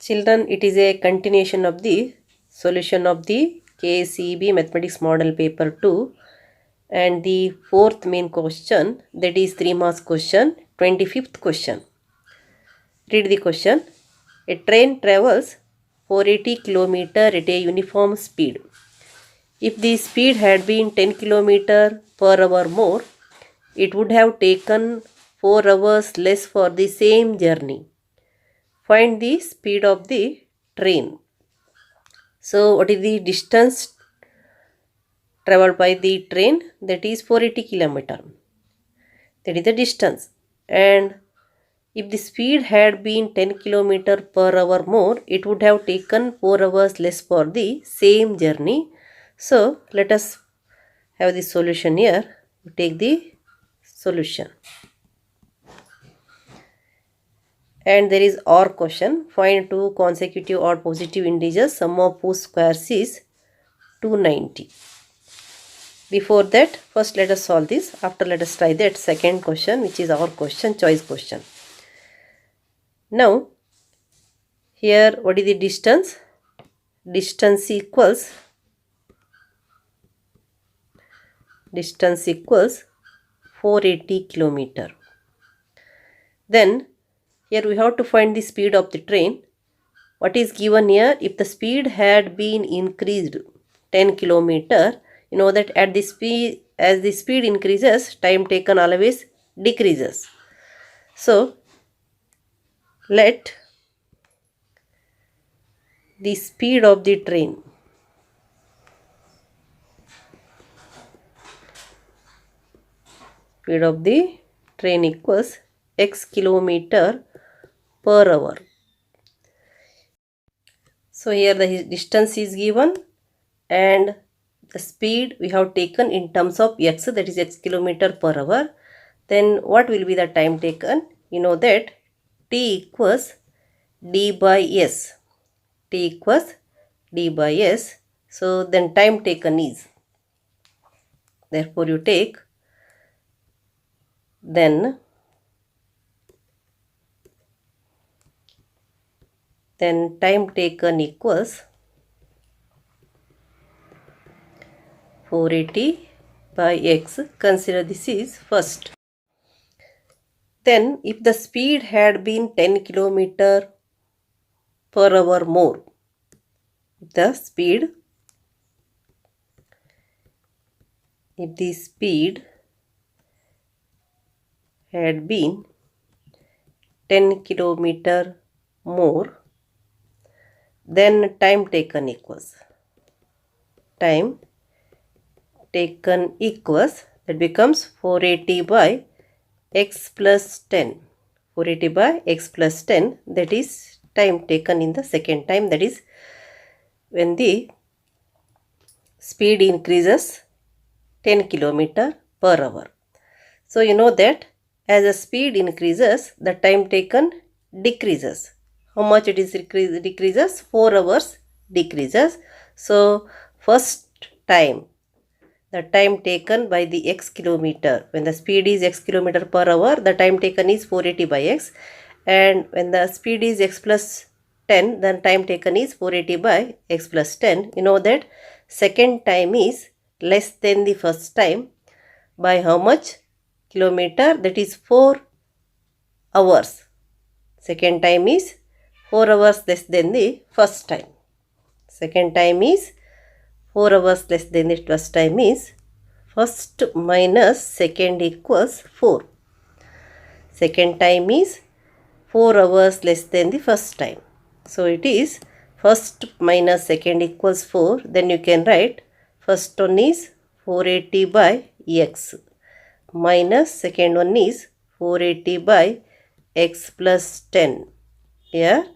Children, it is a continuation of the solution of the KCB Mathematics Model Paper 2 and the fourth main question, that is 3 marks question, 25th question. Read the question. A train travels 480 km at a uniform speed. If the speed had been 10 km per hour more, it would have taken 4 hours less for the same journey. Find the speed of the train. So, what is the distance traveled by the train? That is 480 km. That is the distance. And if the speed had been 10 km per hour more, it would have taken 4 hours less for the same journey. So, let us have the solution here. We take the solution. And there is OR question. Find two consecutive odd positive integers, sum of whose squares is 290. Before that, first let us solve this. After, let us try that second question, which is our question, choice question. Now, here what is the distance? Distance equals 480 km. Then, here we have to find the speed of the train. What is given here? If the speed had been increased 10 km, you know that at the speed, as the speed increases, time taken always decreases. So, let the speed of the train equals x km per hour. So here the distance is given and the speed we have taken in terms of x, that is x km per hour. Then what will be the time taken? You know that t equals d by s. T equals d by s. So then time taken is, therefore you take, then time taken equals 480 by x. Consider this is first. Then if the speed had been 10 km per hour more, if the speed had been 10 km more, then time taken equals, that becomes 480 by x plus 10. 480 by x plus 10, that is time taken in the second time, that is when the speed increases 10 km per hour. So you know that as the speed increases, the time taken decreases. How much it is decreases? 4 hours decreases. So first time, the time taken by the x kilometer, when the speed is x km per hour, the time taken is 480 by x, and when the speed is x plus 10, then time taken is 480 by x plus 10. You know that second time is less than the first time by how much kilometer? That is 4 hours. Second time is 4 hours less than the first time. Second time is 4 hours less than the first time is first minus second equals 4. Second time is 4 hours less than the first time. So it is first minus second equals 4. Then you can write first one is 480 by x minus second one is 480 by x plus 10. Here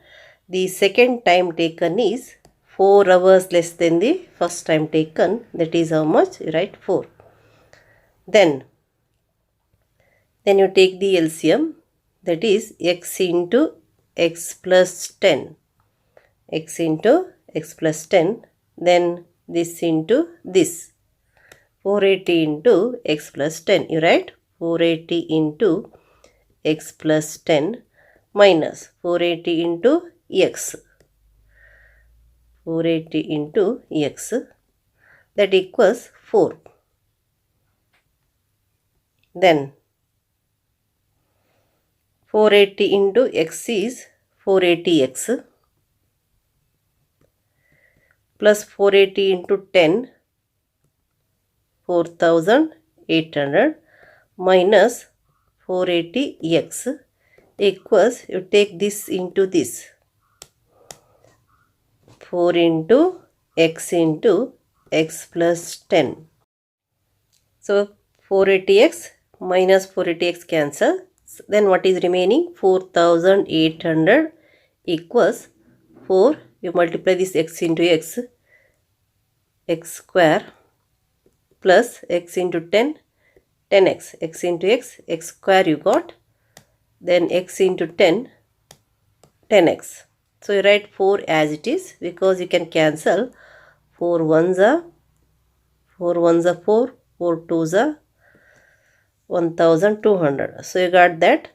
the second time taken is 4 hours less than the first time taken, that is how much? You write 4. Then you take the LCM, that is x into x plus 10. X into x plus 10, then this into this. 480 into x plus 10. You write 480 into x plus 10 minus 480 into x. 480 into x, that equals 4. Then 480 into x is 480x plus 480 into 10, 4800 minus 480x equals, you take this into this, 4 into x plus 10. So 480x minus 480x cancel. Then what is remaining? 4800 equals 4. You multiply this x into x, x square plus x into 10, 10x, x into x, x square you got. Then x into 10, 10x. So you write 4 as it is because you can cancel. 4 ones are 4, 4 2s are 1200. So you got that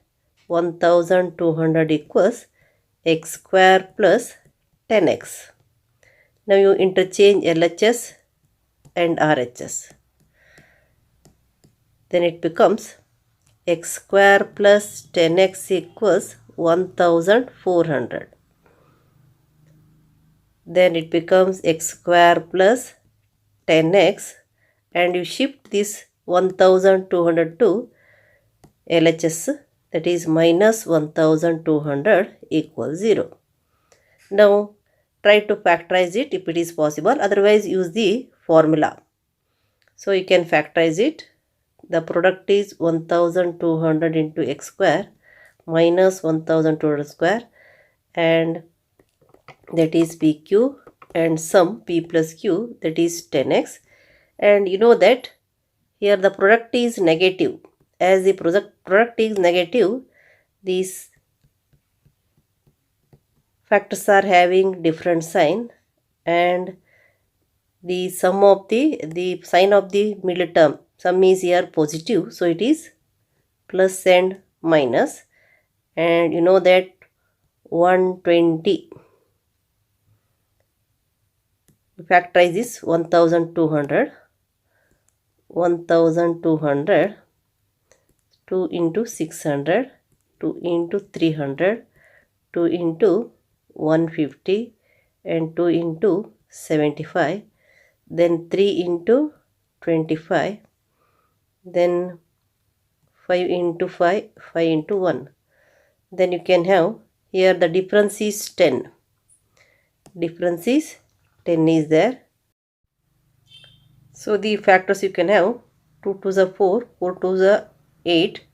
1200 equals x square plus 10x. Now you interchange LHS and RHS. Then it becomes x square plus 10x equals 1400. Then it becomes x square plus 10x, and you shift this 1200 to LHS, that is minus 1200 equals 0. Now try to factorize it if it is possible, otherwise use the formula. So you can factorize it. The product is 1200 into x square minus 1200 square, and that is pq, and sum p plus q, that is 10x. And you know that here the product is negative. As the product is negative, these factors are having different sign, and the sum of the sign of the middle term, sum is here positive, so it is plus and minus. And you know that 120, factorize this 1200, 2 into 600, 2 into 300, 2 into 150, and 2 into 75, then 3 into 25, then 5 into 5, 5 into 1. Then you can have here the difference is 10. Difference is 10 is there. So the factors you can have 2 2s are 4, 4 2s are 8,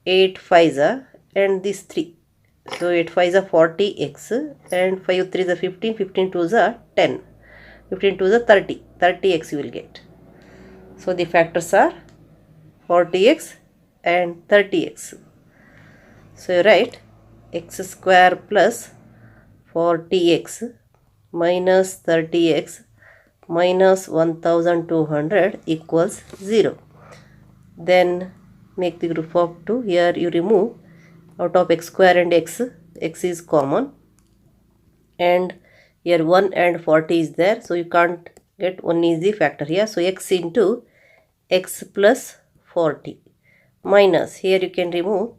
8 5s are, and this 3. So 8 5s are 40x, and 5 3s are 15, 15 2s are 10, 15 2s are 30, 30x you will get. So the factors are 40x and 30x. So you write x square plus 40x minus 30x minus 1200 equals 0. Then make the group of 2. Here you remove out of x square and x is common, and here 1 and 40 is there, so you can't get 1 is the factor here. So x into x plus 40 minus, here you can remove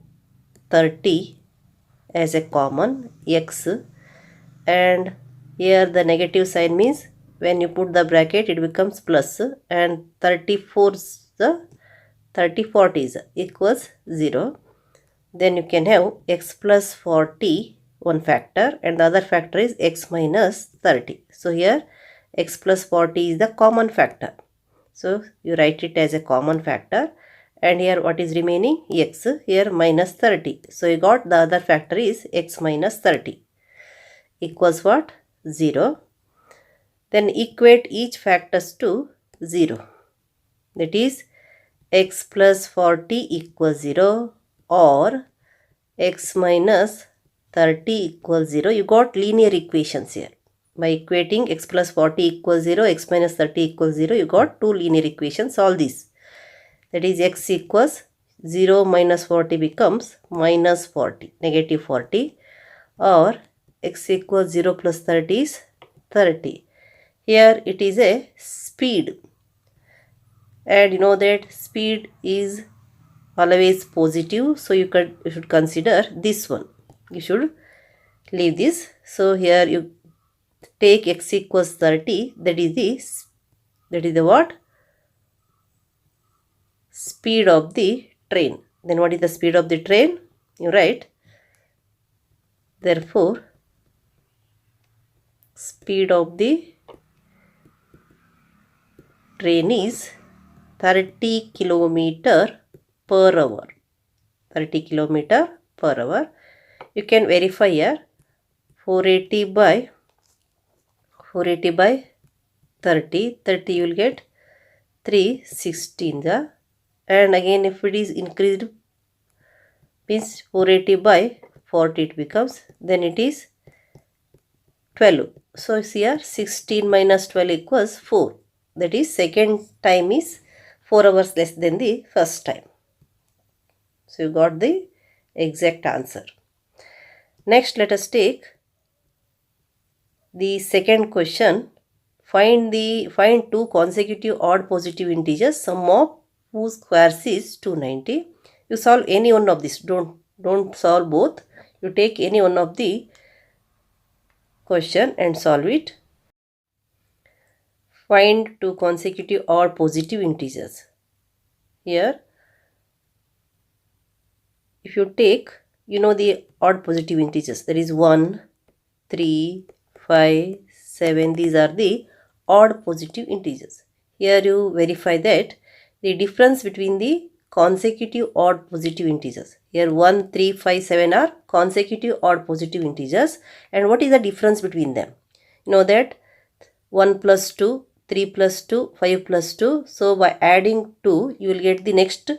30 as a common x, and here the negative sign means when you put the bracket it becomes plus, and 34 the 30 40s equals 0. Then you can have x plus 40 one factor, and the other factor is x minus 30. So here x plus 40 is the common factor, so you write it as a common factor. And here what is remaining? X, here minus 30. So you got the other factor is x minus 30 equals what? 0. Then equate each factors to 0. That is x plus 40 equals 0 or x minus 30 equals 0. You got linear equations here. By equating x plus 40 equals 0, x minus 30 equals 0, you got two linear equations. Solve this. That is x equals 0 minus 40 becomes minus 40, negative 40, or x equals 0 plus 30 is 30. Here it is a speed, and you know that speed is always positive, so you should consider this one. You should leave this. So here you take x equals 30, that is the what? Speed of the train. Then what is the speed of the train? You write, therefore speed of the train is 30 kilometer per hour. 30 kilometer per hour. You can verify here. 480 by 30. 30 you will get 316. And again if it is increased, means 480 by 40 it becomes, then it is 12. So here 16 minus 12 equals 4. That is second time is 4 hours less than the first time. So you got the exact answer. Next let us take the second question. Find two consecutive odd positive integers, sum of whose squares is 290. You solve any one of this. Don't solve both. You take any one of the question and solve it. Find two consecutive odd positive integers. Here, if you take, you know the odd positive integers. There is 1, 3, 5, 7. These are the odd positive integers. Here you verify that the difference between the consecutive odd positive integers. Here 1, 3, 5, 7 are consecutive odd positive integers. And what is the difference between them? You know that 1 plus 2, 3 plus 2, 5 plus 2. So by adding 2, you will get the next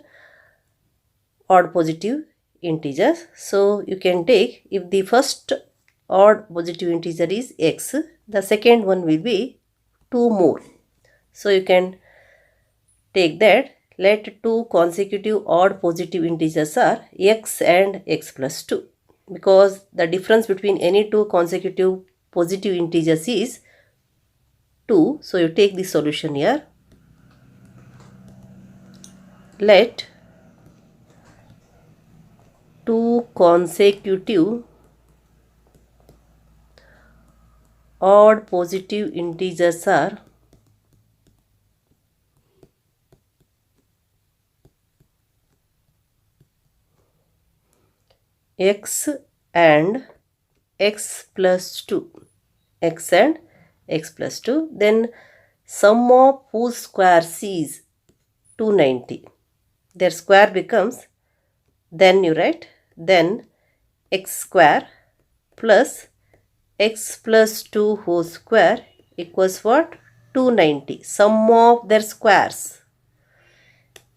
odd positive integers. So you can take, if the first odd positive integer is x, the second one will be 2 more. So you can take that, let two consecutive odd positive integers are x and x plus 2, because the difference between any two consecutive positive integers is 2. So you take the solution here. Let two consecutive odd positive integers are x and x plus 2. X and x plus 2. Then sum of whose squares is 290. Their square becomes, then you write, then x square plus x plus 2 whole square equals what? 290. Sum of their squares.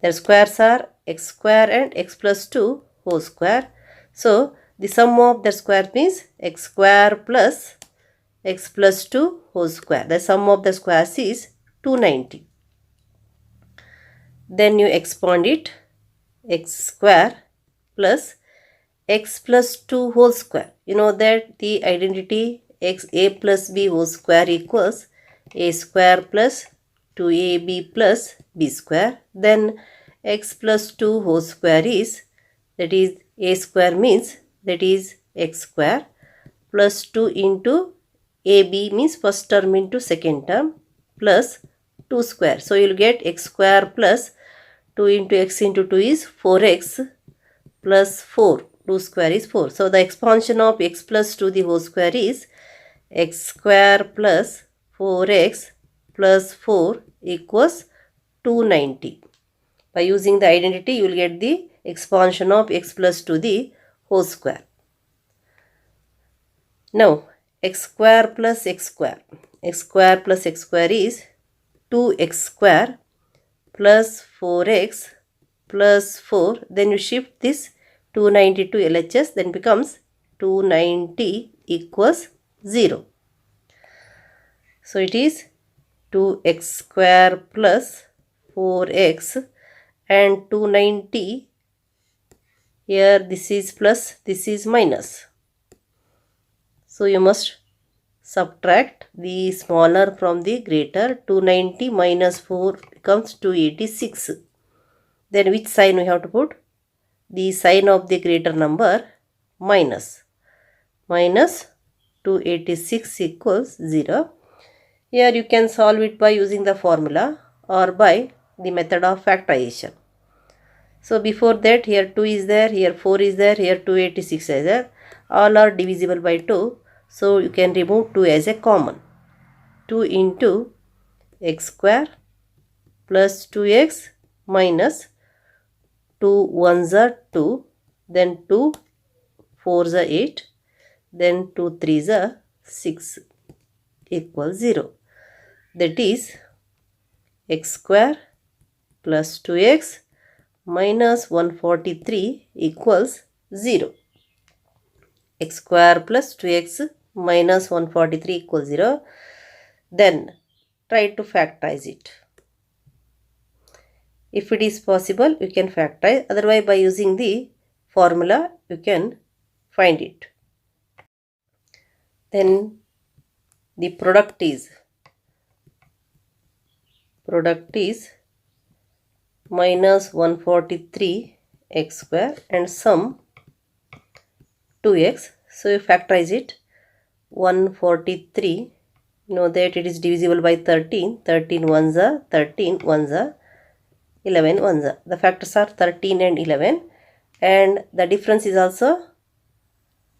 Their squares are x square and x plus 2 whole square. So the sum of their square means x square plus x plus 2 whole square. The sum of the squares is 290. Then you expand it, x square plus x plus 2 whole square. You know that the identity x a plus b whole square equals a square plus 2ab plus b square. Then x plus 2 whole square is, that is a square means that is x square plus 2 into ab means first term into second term plus 2 square. So you will get x square plus 2 into x into 2 is 4x plus 4. 2 square is 4. So the expansion of x plus 2 the whole square is x square plus 4x plus 4 equals 290. By using the identity, you will get the expansion of x plus 2 the whole square. Now, x square plus x square. X square plus x square is 2x square plus 4x plus 4. Then you shift this 290 to LHS, then becomes 290 equals 0. So it is 2x square plus 4x and 290. Here this is plus, this is minus. So you must subtract the smaller from the greater. 290 minus 4 becomes 286. Then which sign we have to put? The sign of the greater number, minus. Minus 286 equals 0. Here you can solve it by using the formula or by the method of factorization. So before that, here 2 is there, here 4 is there, here 286 is there. All are divisible by 2. So you can remove 2 as a common. 2 into x square plus 2x minus 2 1s are 2, then 2 4s are 8, then 2 3s are 6 equals 0. That is x square plus 2x minus 143 equals 0. X square plus 2x minus 143 equals 0. Then try to factorize it. If it is possible, you can factorize. Otherwise, by using the formula, you can find it. Then the product is minus 143 x square and sum 2x. So you factorize it. 143, you know that it is divisible by 13. 13 ones are 13 ones are 11 ones are. The factors are 13 and 11, and the difference is also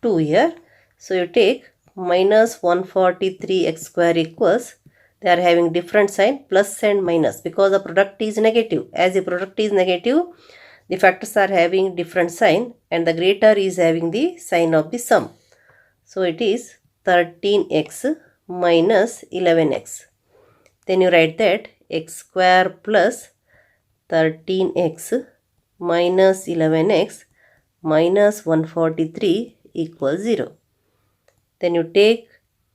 2 here. So you take minus 143 x square equals, they are having different sign, plus and minus, because the product is negative. As the product is negative, the factors are having different sign, and the greater is having the sign of the sum. So it is 13x minus 11x. Then you write that x square plus 13x minus 11x minus 143 equals 0. Then you take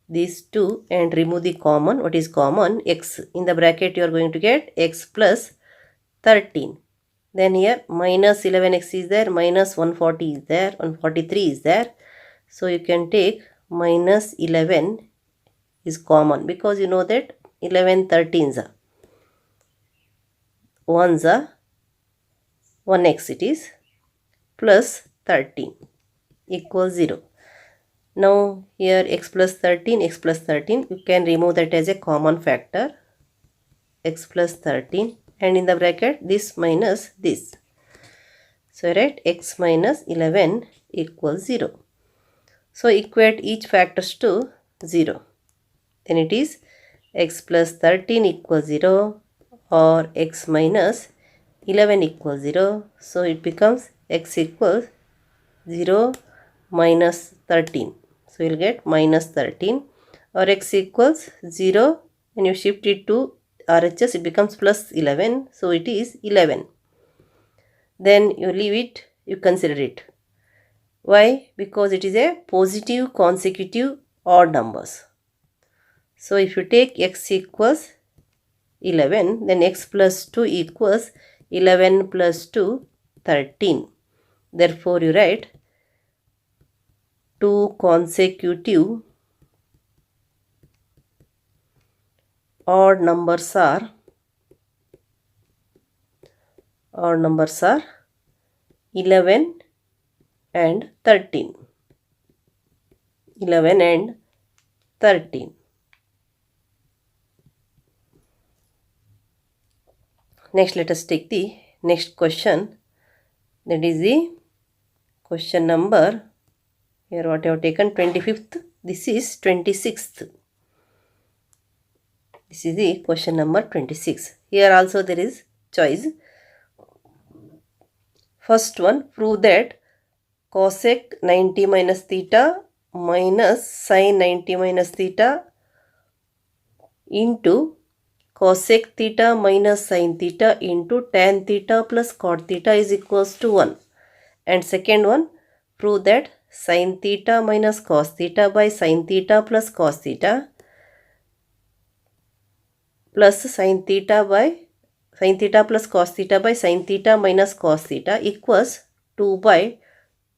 these two and remove the common. What is common? X. In the bracket you are going to get x plus 13. Then here minus 11x is there, minus 140 is there, 143 is there. So you can take minus 11 is common, because you know that 11 13s are. 1s are 1x it is, plus 13 equals 0. Now here x plus 13, you can remove that as a common factor, x plus 13, and in the bracket this minus this. So write x minus 11 equals 0. So equate each factors to 0. Then it is x plus 13 equals 0 or x minus 11 equals 0. So it becomes x equals 0 minus 13. So you will get minus 13, or x equals 0. When you shift it to RHS, it becomes plus 11. So it is 11. Then you leave it, you consider it. Why? Because it is a positive consecutive odd numbers. So if you take x equals 11, then x plus 2 equals 11 plus 2, 13. Therefore you write 2 consecutive odd numbers are 11 and 13. 11 and 13. Next, let us take the next question. That is the question number, here what I have taken, 25th. This is 26th. This is the question number 26. Here also there is choice. First one, prove that cosec 90 minus theta minus sin 90 minus theta into cosec theta minus sin theta into tan theta plus cot theta is equals to 1. And second one, prove that sin theta minus cos theta by sin theta plus cos theta plus sin theta plus cos theta by sin theta minus cos theta equals 2 by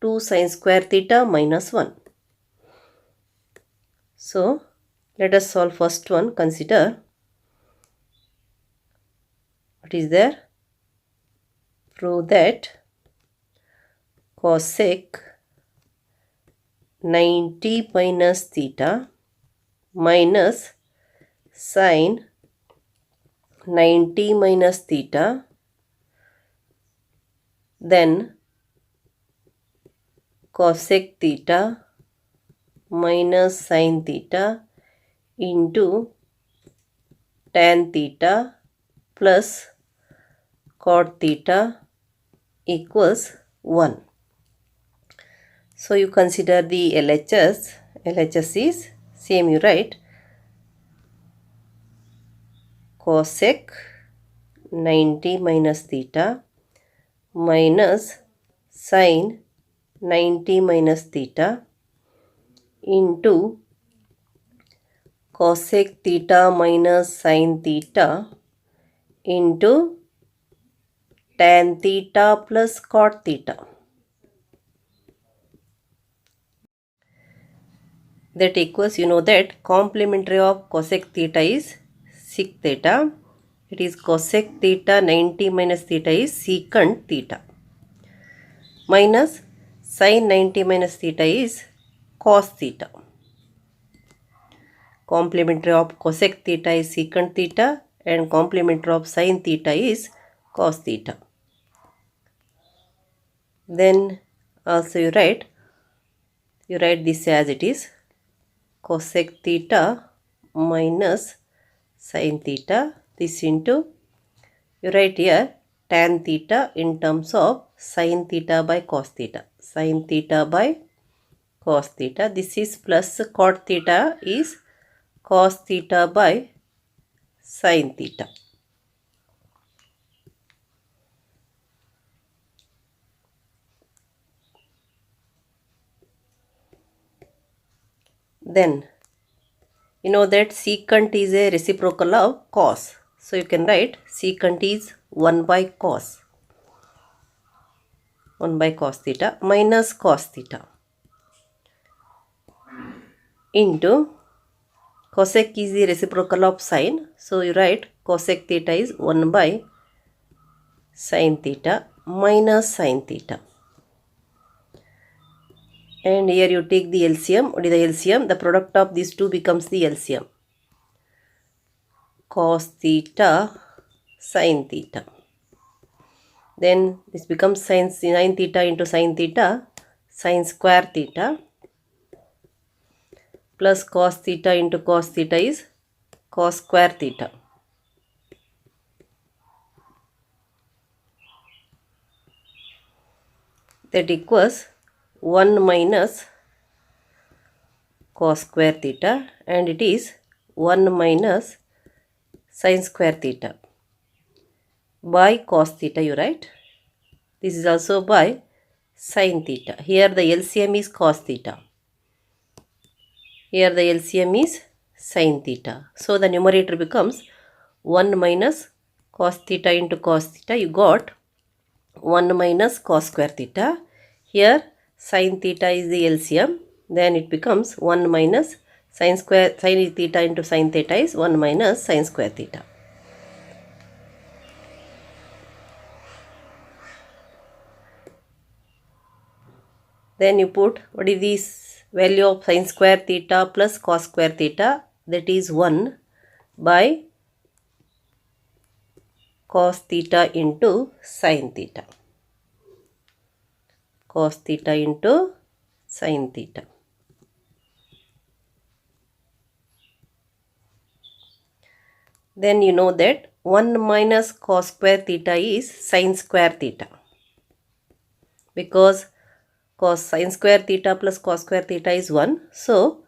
2 sin square theta minus 1. So Let us solve first one. Consider what is there. Prove that cosec 90 minus theta minus sine 90 minus theta, then cosec theta minus sine theta into tan theta plus cot theta equals 1. So you consider the LHS. LHS is same, you write cosec 90 minus theta minus sine 90 minus theta into cosec theta minus sine theta into tan theta plus cot theta. That equals, you know that complementary of cosec theta is sec theta. It is cosec theta 90 minus theta is secant theta minus sine 90 minus theta is cos theta. Complementary of cosec theta is secant theta and complementary of sine theta is cos theta. Then also you write this as it is cosec theta minus sine theta, this into, you write here tan theta in terms of sine theta by cos theta, sine theta by cos theta, this is plus cot theta is cos theta by sine theta. Then you know that secant is a reciprocal of cos. So you can write secant is 1 by cos. 1 by cos theta minus cos theta into cosec is the reciprocal of sine. So you write cosec theta is 1 by sine theta minus sine theta. And here you take the LCM. What is the LCM? The product of these two becomes the LCM. Cos theta sine theta. Then this becomes sine theta into sine theta, sine square theta plus cos theta into cos theta is cos square theta. That equals 1 minus cos square theta, and it is 1 minus sine square theta by cos theta, you write. This is also by sine theta. Here the LCM is cos theta. Here the LCM is sine theta. So the numerator becomes 1 minus cos theta into cos theta. You got 1 minus cos square theta. Here sine theta is the LCM. Then it becomes 1 minus sine theta into sine theta is 1 minus sine square theta. Then you put what is this value of sine square theta plus cos square theta, that is 1 by cos theta into sine theta. Cos theta into sine theta. Then you know that 1 minus cos square theta is sine square theta, because cos sine square theta plus cos square theta is 1. So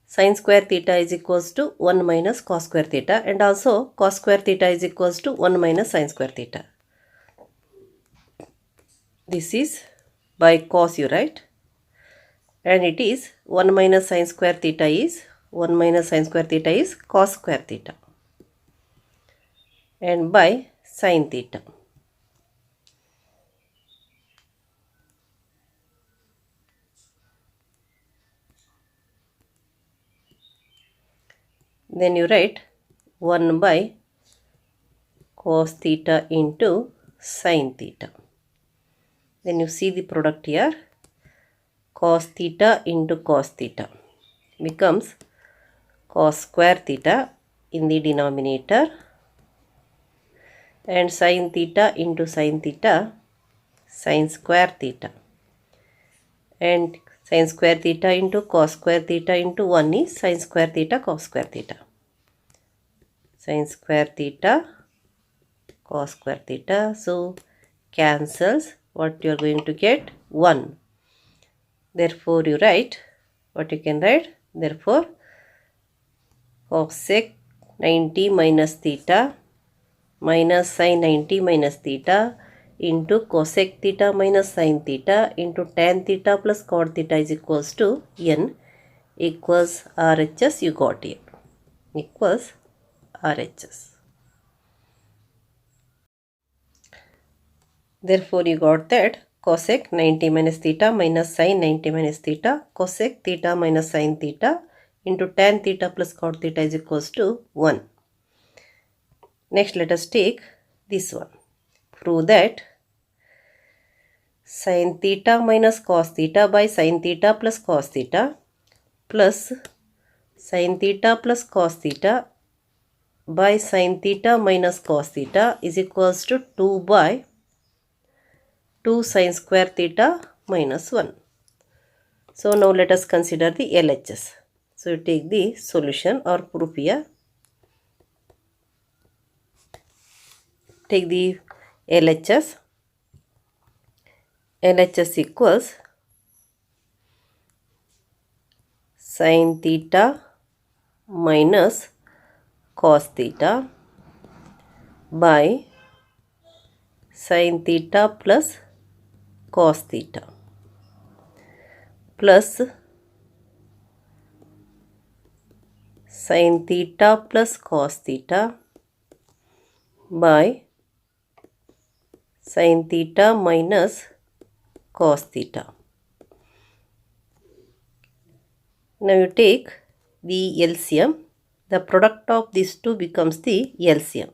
sine square theta is equals to 1 minus cos square theta, and also cos square theta is equals to 1 minus sine square theta. This is by cos, you write, and it is 1 minus sine square theta is 1 minus sine square theta is cos square theta, and by sine theta. Then you write 1 by cos theta into sin theta. Then you see the product here. Cos theta into cos theta becomes cos square theta in the denominator, and sin theta into sin theta, sin square theta, and sin square theta into cos square theta into 1 is sin square theta cos square theta. Sin square theta cos square theta, so cancels. What you are going to get? 1. Therefore you write, what you can write? Therefore cosec 90 minus theta minus sin 90 minus theta into cosec theta minus sin theta into tan theta plus cot theta is equals to n equals RHS. You got here. Equals RHS. Therefore you got that cosec 90 minus theta minus sin 90 minus theta cosec theta minus sin theta into tan theta plus cot theta is equals to 1. Next let us take this one. Prove that sin theta minus cos theta by sin theta plus cos theta plus sin theta plus cos theta by sin theta minus cos theta is equals to 2 by 2 sin square theta minus 1. So now let us consider the LHS. So you take the solution or proof here. Take the LHS. LHS equals sin theta minus cos theta by sin theta plus cos theta plus sin theta plus cos theta by sin theta minus cos theta. Now you take the LCM. The product of these two becomes the LCM.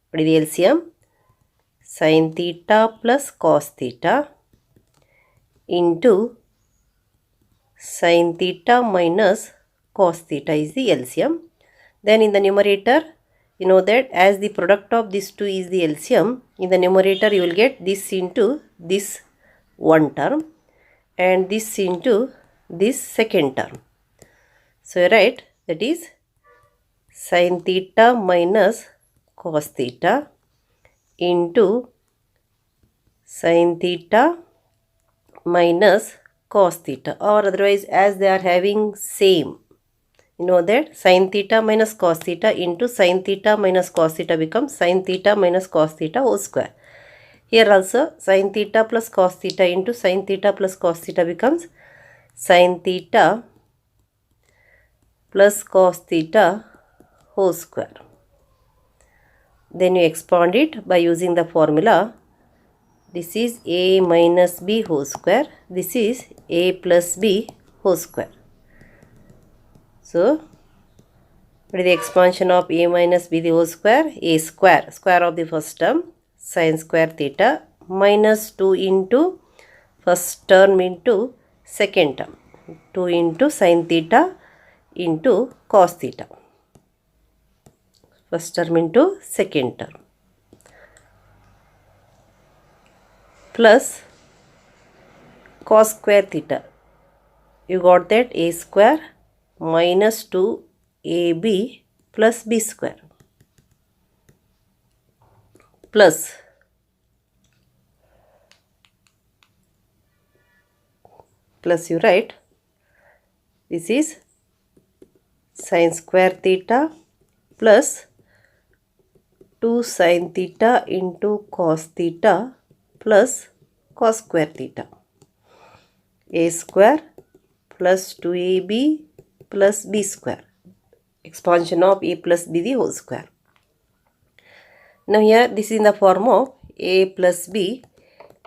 What is the LCM? Sin theta plus cos theta into sin theta minus cos theta is the LCM. Then in the numerator, you know that as the product of these two is the LCM, in the numerator you will get this into this one term and this into this second term. So you write that is sin theta minus cos theta into sin theta minus cos theta, or otherwise as they are having same, you know that sin theta minus cos theta into sin theta minus cos theta becomes sin theta minus cos theta whole square. Here also sin theta plus cos theta into sin theta plus cos theta becomes sin theta plus cos theta whole square. Then you expand it by using the formula. This is a minus b whole square. This is a plus b whole square. So, what is the expansion of a minus b the whole square? A square. Square of the first term, sin square theta minus 2 into first term into second term. 2 into sin theta into cos theta. First term into second term. Plus cos square theta. You got that a square minus 2ab plus b square plus you write this is sin square theta plus 2 sin theta into cos theta plus cos square theta. A square plus 2ab plus b square. Expansion of a plus b the whole square. Now here this is in the form of a plus b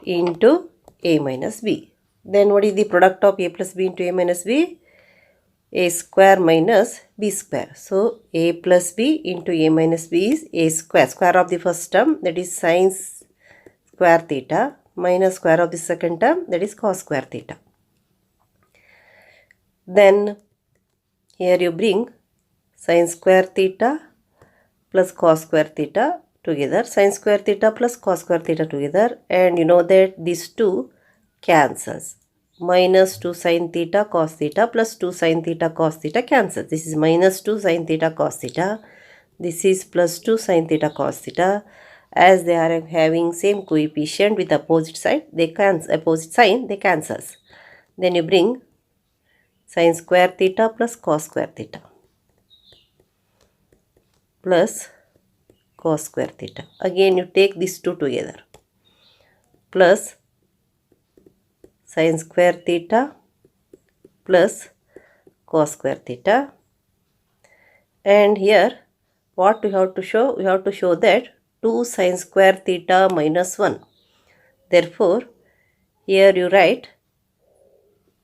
into a minus b. Then what is the product of a plus b into a minus b? a square minus b square. So a plus b into a minus b is a square. Square of the first term, that is sin square theta, minus square of the second term, that is cos square theta. Then here you bring sin square theta plus cos square theta together, sin square theta plus cos square theta together, and you know that these two cancels. Minus 2 sin theta cos theta plus 2 sin theta cos theta cancels. This is minus 2 sin theta cos theta. This is plus 2 sin theta cos theta. As they are having same coefficient with opposite side, they cancel. Opposite sign, they cancels. Then you bring sin square theta plus cos square theta plus cos square theta. Again you take these two together, plus sin square theta plus cos square theta. And here what we have to show? We have to show that 2 sin square theta minus 1. Therefore here you write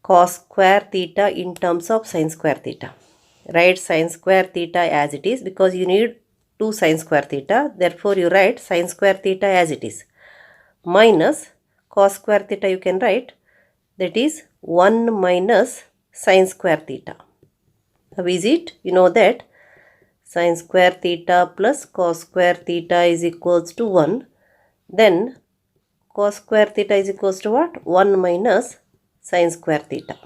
cos square theta in terms of sin square theta. Write sin square theta as it is, because you need 2 sin square theta. Therefore you write sin square theta as it is, minus cos square theta you can write, that is 1 minus sin square theta. How is it? You know that sin square theta plus cos square theta is equals to 1. Then cos square theta is equals to what? 1 minus sin square theta.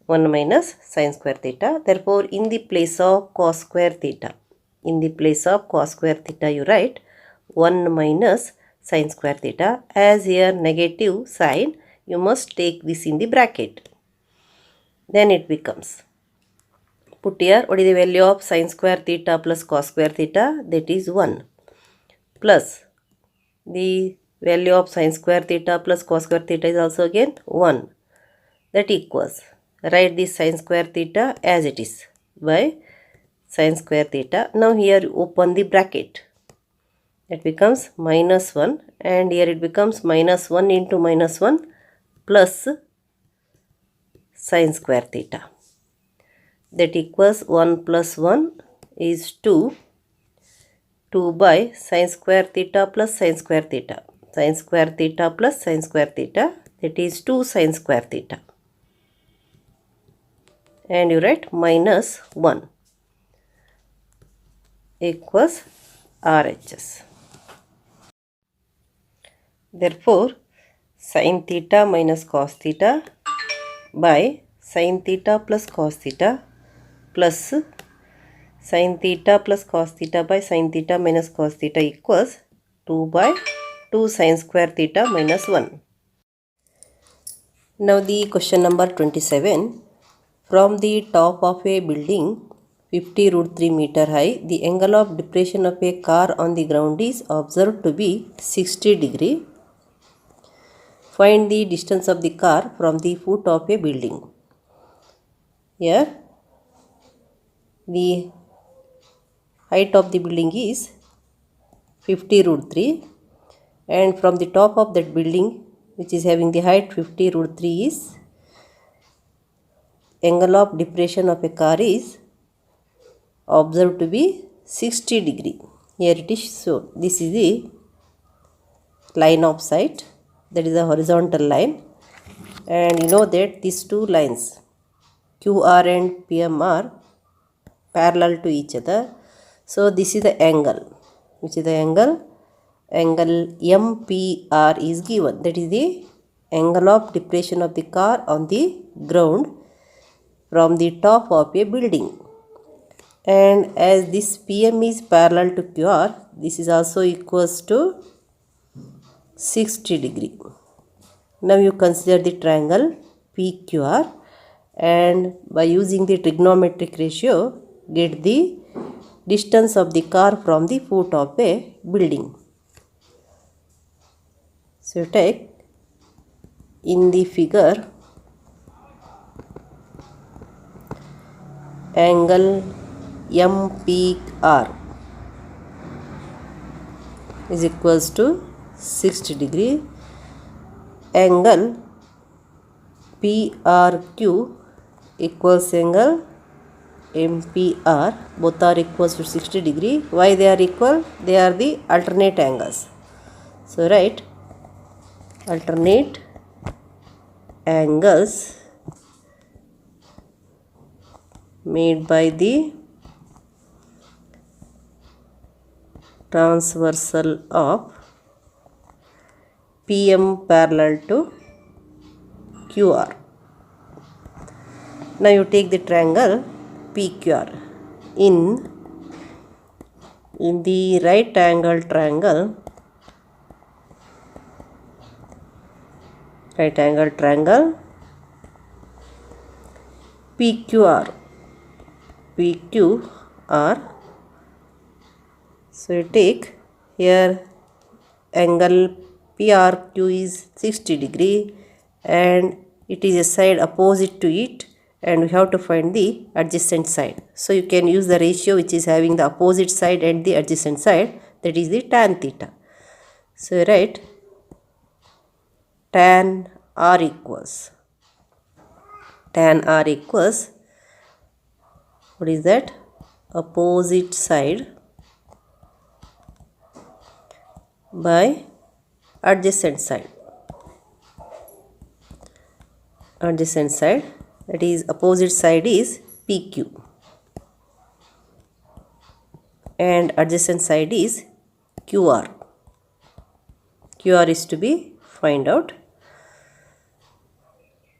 1 minus sin square theta. Therefore in the place of cos square theta, you write 1 minus sin square theta. As here negative sign, you must take this in the bracket. Then it becomes, put here, what is the value of sin square theta plus cos square theta? That is 1, plus the value of sin square theta plus cos square theta is also again 1. That equals, write this sin square theta as it is by sin square theta. Now here you open the bracket. That becomes minus 1, and here it becomes minus 1 into minus 1 plus sin square theta. That equals 1 plus 1 is 2. 2 by sin square theta plus sin square theta. Sin square theta plus sin square theta, that is 2 sin square theta. And you write minus 1 equals RHS. Therefore sin theta minus cos theta by sin theta plus cos theta plus sin theta plus cos theta by sin theta minus cos theta equals 2 by 2 sin square theta minus 1. Now the question number 27. From the top of a building 50√3 meter high, the angle of depression of a car on the ground is observed to be 60 degree. Find the distance of the car from the foot of a building. Here the height of the building is 50√3, and from the top of that building, which is having the height 50√3, is angle of depression of a car is observed to be 60 degree. Here it is shown. This is the line of sight, that is a horizontal line, and you know that these two lines QR and PM are parallel to each other. So this is the angle. Which is the angle? Angle MPR is given. That is the angle of depression of the car on the ground from the top of a building. And as this PM is parallel to QR, this is also equals to 60 degree. Now you consider the triangle PQR, and by using the trigonometric ratio, get the distance of the car from the foot of a building. So you take in the figure angle MPR is equals to 60 degree. Angle PRQ equals angle MPR, both are equals to 60 degree. Why they are equal? They are the alternate angles. So write alternate angles made by the transversal of PM parallel to QR. Now you take the triangle PQR. In the right angle triangle, PQR. So you take here angle PRQ is 60 degree and it is a side opposite to it, and we have to find the adjacent side. So you can use the ratio which is having the opposite side and the adjacent side, that is the tan theta. So you write tan R equals, what is that? Opposite side by adjacent side. That is opposite side is PQ and adjacent side is QR. QR is to be find out.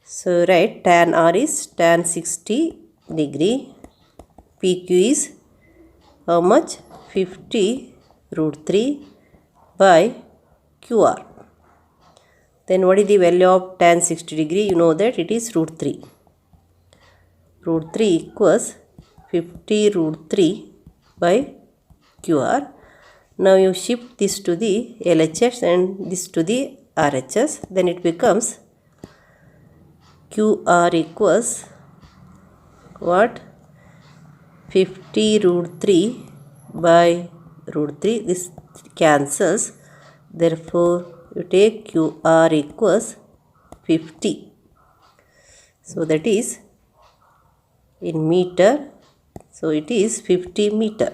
So write tan R is tan 60 degree. PQ is how much? 50 root 3 by QR. Then what is the value of tan 60 degree? You know that it is root 3. Root 3 equals 50 root 3 by QR. Now you shift this to the LHS and this to the RHS. Then it becomes QR equals what? 50 root 3 by root 3. This cancels. Therefore, you take QR equals 50. So that is in meter. So it is 50 meter.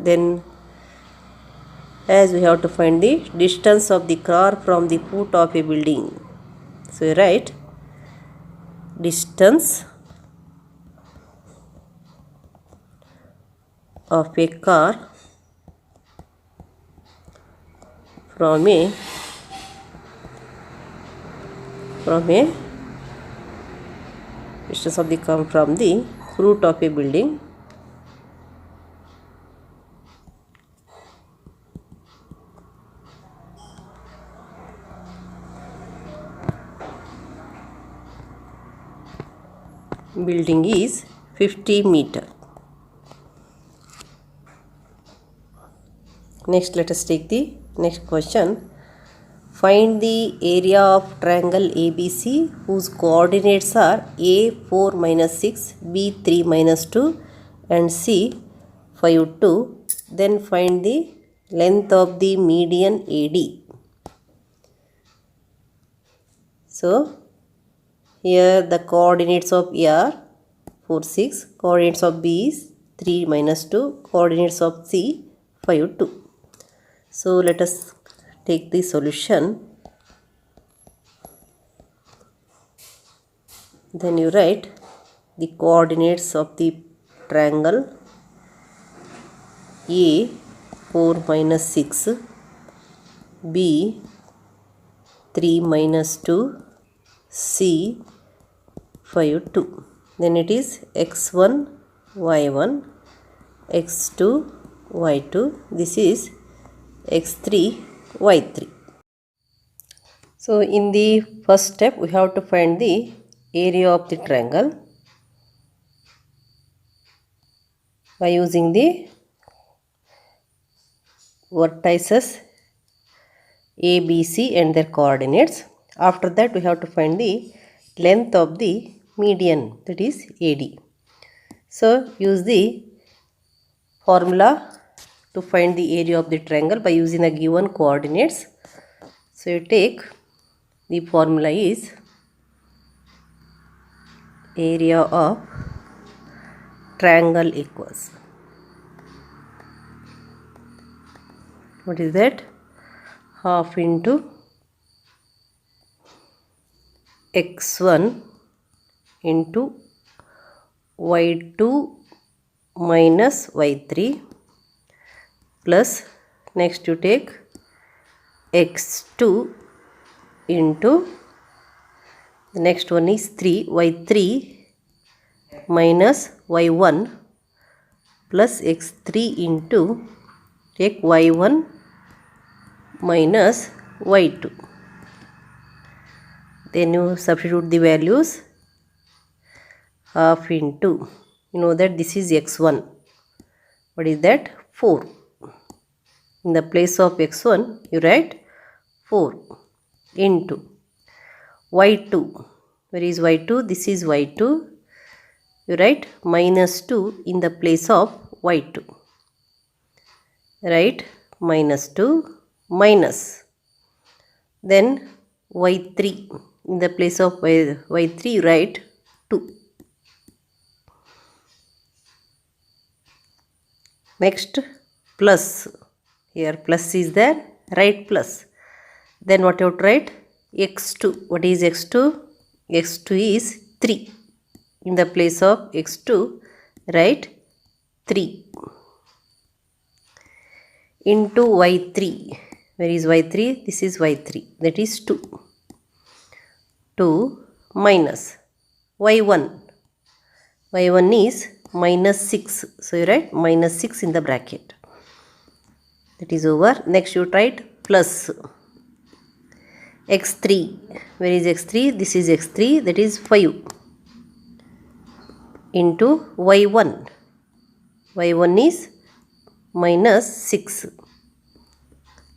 Then as we have to find the distance of the car from the foot of a building. So you write distance of a car from a distance of the car from the roof of a building. Building is 50 meter. Next, let us take the next question. Find the area of triangle ABC whose coordinates are A 4 minus 6, B 3 minus 2 and C 5 2. Then find the length of the median AD. So here the coordinates of A are 4 6, coordinates of B is 3 minus 2, coordinates of C 5 2. So let us take the solution. Then you write the coordinates of the triangle A 4 minus 6, B 3 minus 2, C 5 2. Then it is x1 y1, x2 y2. This is x3 y3. So in the first step we have to find the area of the triangle by using the vertices A, B, C and their coordinates. After that we have to find the length of the median, that is AD. So use the formula to find the area of the triangle by using the given coordinates. So you take the formula is area of triangle equals, what is that? Half into x1 into y2 minus y3 plus, next you take x2 into, the next one is 3, y3 minus y1 plus x3 into, take y1 minus y2. Then you substitute the values. Half into, you know that this is x1. What is that? 4. In the place of x1, you write 4 into y2. Where is y2? This is y2. You write minus 2 in the place of y2. Write minus 2 minus. Then y3. In the place of y3, you write 2. Next, plus. Here plus is there. Write plus. Then what you have to write? x2. What is x2? x2 is 3. In the place of x2, write 3. Into y3. Where is y3? This is y3. That is 2. 2 minus y1. y1 is minus 6. So you write minus 6 in the bracket. That is over. Next you write plus x3. Where is x3? This is x3. That is 5. Into y1. y1 is minus 6.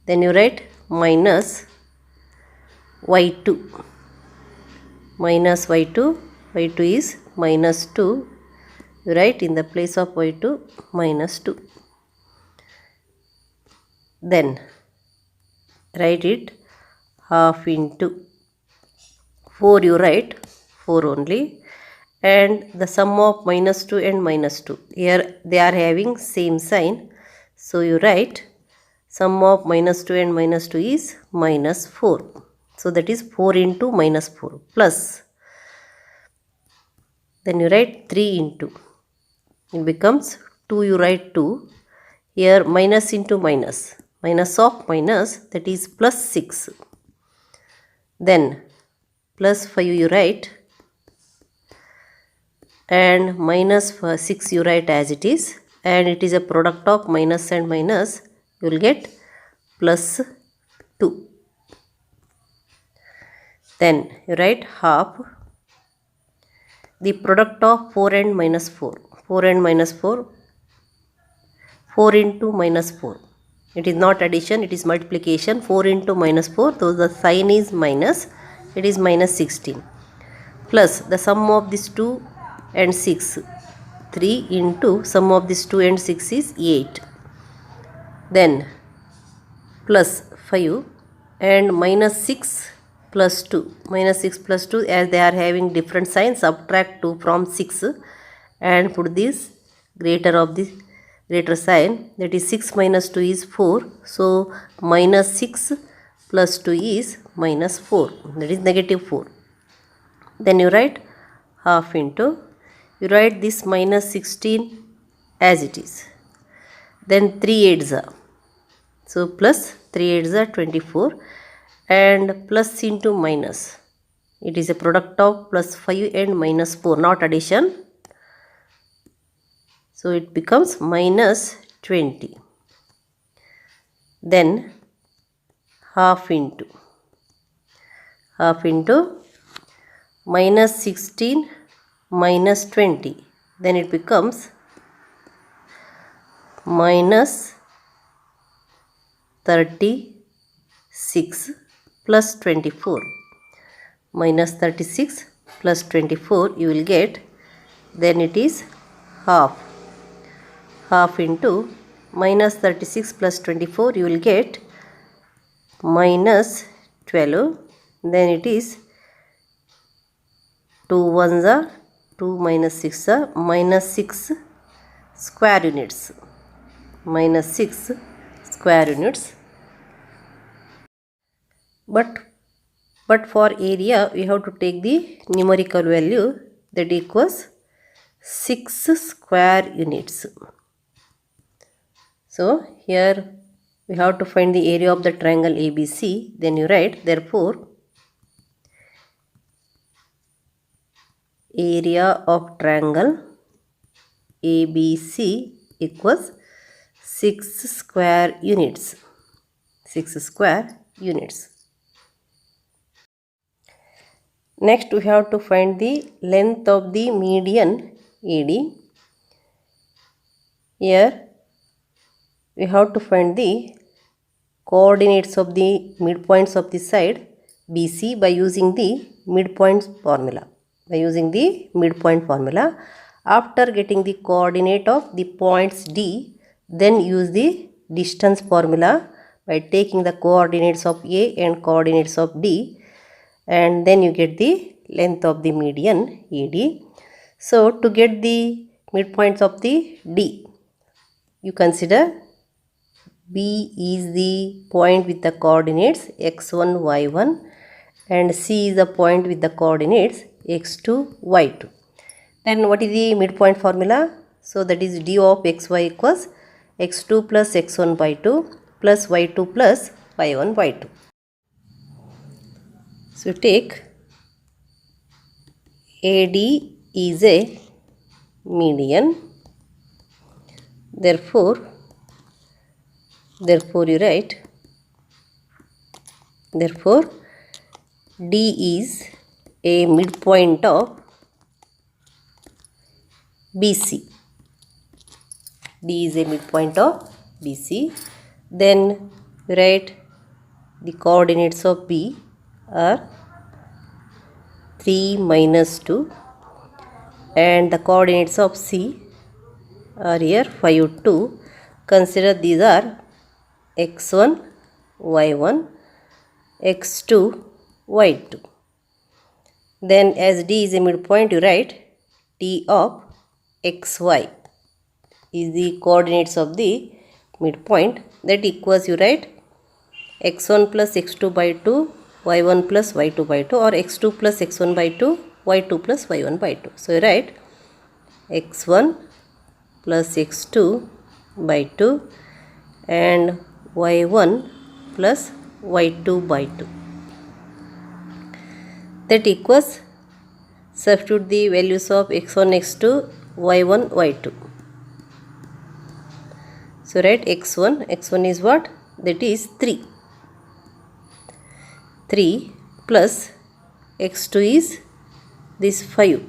Then you write minus y2. Minus y2. y2 is minus 2. You write in the place of y2 minus 2. Then write it half into 4. You write 4 only. And the sum of minus 2 and minus 2. Here they are having same sign. So you write sum of minus 2 and minus 2 is minus 4. So that is 4 into minus 4 plus. Then you write 3 into. It becomes 2. You write 2. Here minus into minus. Minus of minus, that is plus 6. Then plus 5 you write. And minus 6 you write as it is, and it is a product of minus and minus. You will get plus 2. Then you write half the product of 4 and minus 4. 4 and minus 4. 4 into minus 4. It is not addition, it is multiplication. 4 into minus 4, so the sign is minus. It is minus 16. Plus the sum of these 2 and 6. 3 into sum of these 2 and 6 is 8. Then plus 5 and minus 6 plus 2. Minus 6 plus 2, as they are having different signs, subtract 2 from 6 and put this greater of this greater sign. That is 6 minus 2 is 4. So minus 6 plus 2 is minus 4. That is negative 4. Then you write half into. You write this minus 16 as it is. Then 3 8s are. So plus 3 8s are 24. And plus into minus. It is a product of plus 5 and minus 4, not addition. So it becomes minus 20. Then half into. Half into minus 16 minus 20. Then it becomes minus 36 plus 24. Minus 36 plus 24 you will get. Then it is half. Half into minus 36 plus 24 you will get minus 12. Then it is 2 1s are 2 minus 6 are minus 6 square units. Minus 6 square units. But for area we have to take the numerical value, that equals 6 square units. So here we have to find the area of the triangle ABC. Then you write, therefore area of triangle ABC equals 6 square units. 6 square units. Next we have to find the length of the median AD. Here we have to find the coordinates of the midpoints of the side BC by using the midpoints formula. After getting the coordinate of the points D, then use the distance formula by taking the coordinates of A and coordinates of D, and then you get the length of the median AD. So to get the midpoints of the D, you consider B is the point with the coordinates x1, y1, and C is the point with the coordinates x2, y2. Then what is the midpoint formula? So that is d of xy equals x2 plus x1 by 2 plus y2 plus y1 by 2. So take AD is a median. Therefore you write, therefore D is a midpoint of BC. D is a midpoint of BC. Then write the coordinates of B are 3 minus 2, and the coordinates of C are here 5, 2. Consider these are x1, y1, x2, y2. Then as D is a midpoint, you write T of xy is the coordinates of the midpoint, that equals, you write x1 plus x2 by 2, y1 plus y2 by 2, or x2 plus x1 by 2, y2 plus y1 by 2. So you write x1 plus x2 by 2 and y1 plus y2 by 2. That equals, substitute the values of x1, x2, y1, y2. So write x1 is what? That is 3. 3 plus x2 is this 5.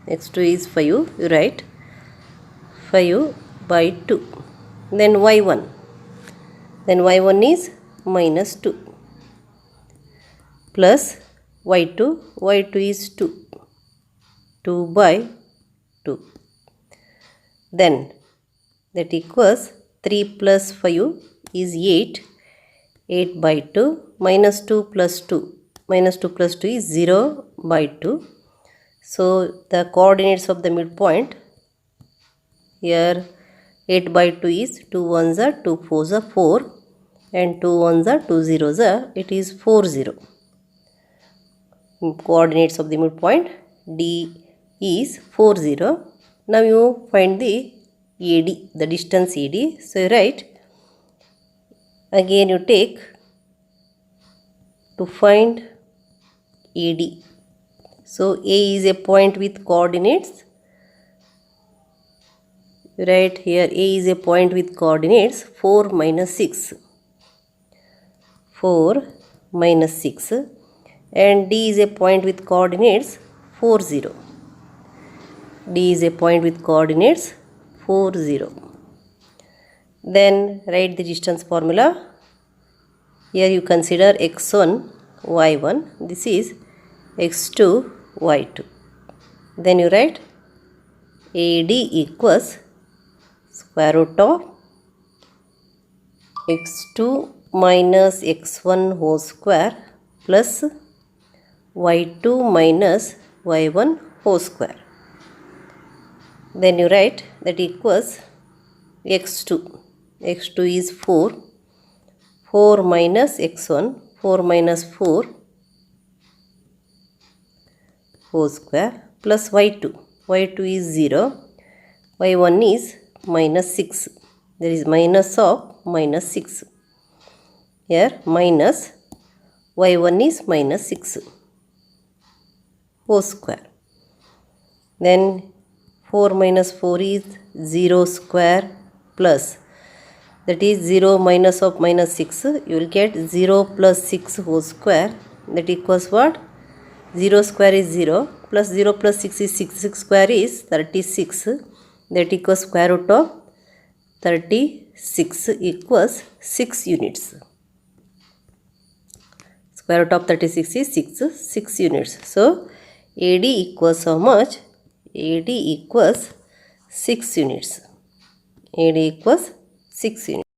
x2 is 5, you write 5 by 2. Then y1 is minus 2 plus y2 is 2 by 2. Then that equals 3 plus 5 is 8 by 2, minus 2 plus 2 is 0 by 2. So the coordinates of the midpoint here, 8 by 2 is 2 ones are 2 fours are 4, and 2 ones are 2 zeros are, it is 4, 0. Coordinates of the midpoint D is 4, 0. Now you find the AD, the distance AD. So you write, again you take to find AD. So A is a point with coordinates. You write here A is a point with coordinates 4 minus 6. 4 minus 6. And D is a point with coordinates 4, 0. D is a point with coordinates 4, 0. Then write the distance formula. Here you consider x1, y1. This is x2, y2. Then you write AD equals square root of x2 minus x1 whole square plus y2 minus y1 whole square. Then you write that equals x2. x2 is 4. 4 minus x1. 4 minus 4 whole square plus y2. y2 is 0. y1 is minus 6. There is minus of minus 6. Here minus y1 is minus 6 whole square. Then 4 minus 4 is 0 square plus, that is 0 minus of minus 6. You will get 0 plus 6 whole square. That equals what? 0 square is 0 plus 0 plus 6 is 6. 6 square is 36. That equals square root of 36 equals 6 units. Square root of 36 is 6 units. So AD equals how much? AD equals 6 units. AD equals 6 units.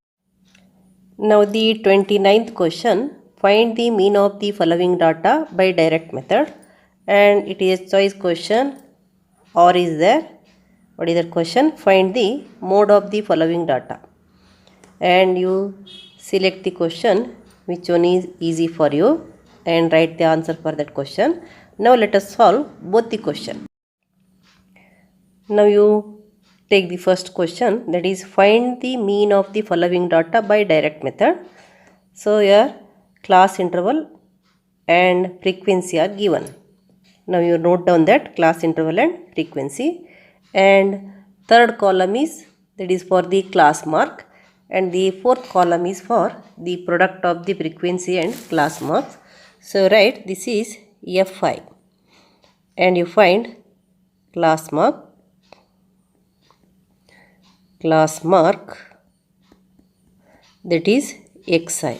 Now the 29th question. Find the mean of the following data by direct method. And it is a choice question. Or is there? What is that question? Find the mode of the following data. And you select the question which one is easy for you and write the answer for that question. Now let us solve both the question. Now you take the first question, that is find the mean of the following data by direct method. So here class interval and frequency are given. Now you note down that class interval and frequency, and third column is that is for the class mark, and the fourth column is for the product of the frequency and class marks. So write this is Fi, and you find class mark that is Xi,